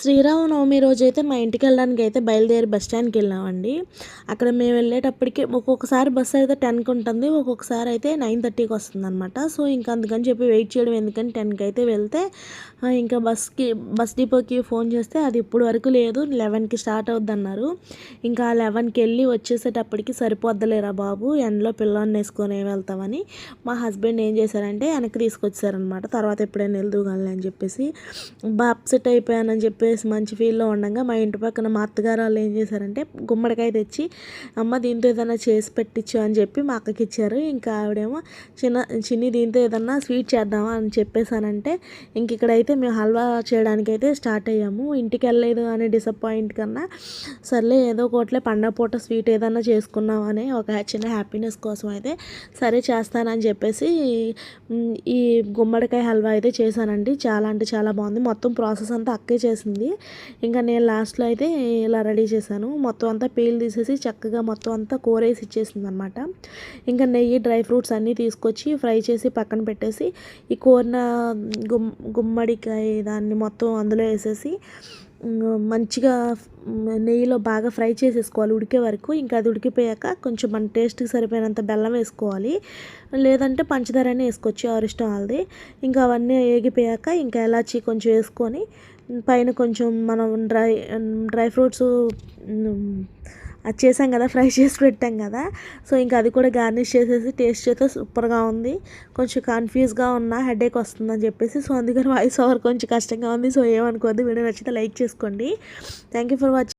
శ్రీరామనవమి రోజైతే మా ఇంటికెళ్ళడానికైతే బయలుదేరి బస్ స్టాండ్‌కెళ్ళామండి. అక్కడ మేము వెళ్ళేటప్పటికి ఒక్కొక్కసారి బస్సు అయితే 10కి ఉంటుంది. ఒక్కొక్కసారి అయితే 9:30కి వస్తుందనమాట. సో, ఇంక అందుకని చెప్పి వెయిట్ చేయడం ఎందుకని 10కి అయితే వెళ్తే ఇంకా బస్ డిపోకి ఫోన్ చేస్తే అది ఇప్పుడు వరకు లేదు 11కి స్టార్ట్ అవుద్దన్నారు. ఇంకా 11కెళ్ళి వచ్చేసేటప్పటికి సరిపోద్దిలేరా బాబు ఎండలో పిల్లోడినేసుకొని ఏం వెళ్తామని మా హస్బెండ్ ఏం చేశారంటే వెనక్కి తీసుకొచ్చేసారనమాట. తర్వాత ఎప్పుడైనా వెళ్దువుగానిలే అని చెప్పేసి. అప్సెట్ అయిపోయానని చెప్పేసి మంచి ఫీల్‌లో ఉండంగా మా ఇంటి పక్కన మా అత్తగారు వాళ్ళు ఏం చేశారంటే గుమ్మడికాయ తెచ్చి అమ్మ దీంతో ఏదైనా చేసి పెట్టించు అని చెప్పి మా అక్కకి ఇచ్చారు. ఇంకా ఆవిడేమో చిన్ని దీంతో ఏదన్నా స్వీట్ చేద్దామా అని చెప్పేసానంటే ఇంక ఇక్కడైతే మేము హల్వా చేయడానికైతే స్టార్ట్ అయ్యాము. ఇంటికి వెళ్ళలేదు అని డిసప్పాయింట్ కన్నా సర్లే ఏదో ఒకటిలే పండగ పూట స్వీట్ ఏదన్నా చేసుకున్నాం అని ఒక చిన్న హ్యాపీనెస్ కోసం అయితే సరే చేస్తానని చెప్పేసి ఈ గుమ్మడికాయ హల్వా అయితే చేశానండి. చాలా అంటే చాలా బాగుంది. మొత్తం ప్రాసెస్ అంతా అక్కే చేసింది. ఇంకా నేను లాస్ట్‌లో అయితే ఇలా రెడీ చేశాను. మొత్తం అంతా పీల్ తీసేసి చక్కగా మొత్తం అంతా కూరేసి ఇచ్చేసిందనమాట. ఇంకా నెయ్యి, డ్రై ఫ్రూట్స్ అన్నీ తీసుకొచ్చి ఫ్రై చేసి పక్కన పెట్టేసి ఈ కోరిన గుమ్మడికాయ దాన్ని మొత్తం అందులో వేసేసి మంచిగా నెయ్యిలో బాగా ఫ్రై చేసేసుకోవాలి ఉడికే వరకు. ఇంకా అది ఉడికిపోయాక కొంచెం మన టేస్ట్‌కి సరిపోయినంత బెల్లం వేసుకోవాలి. లేదంటే పంచదారైనా వేసుకోవచ్చు ఎవరి ఇష్టం వాళ్ళది. ఇంకా అవన్నీ ఏగిపోయాక ఇంకా ఎలాచీ కొంచెం వేసుకొని పైన కొంచెం మనం డ్రై ఫ్రూట్స్ అది చేసాం కదా, ఫ్రై చేసి పెట్టాం కదా. సో, ఇంకా అది కూడా గార్నిష్ చేసేసి టేస్ట్ అయితే సూపర్‌గా ఉంది. కొంచెం కన్‌ఫ్యూజ్‌గా ఉన్నా హెడేక్ వస్తుందని చెప్పేసి. సో, అందుకని వాయిస్ ఓవర్ కొంచెం కష్టంగా ఉంది. సో, ఏమనుకోవద్దు. వీడియో నచ్చితే లైక్ చేసుకోండి. Thank you for watching.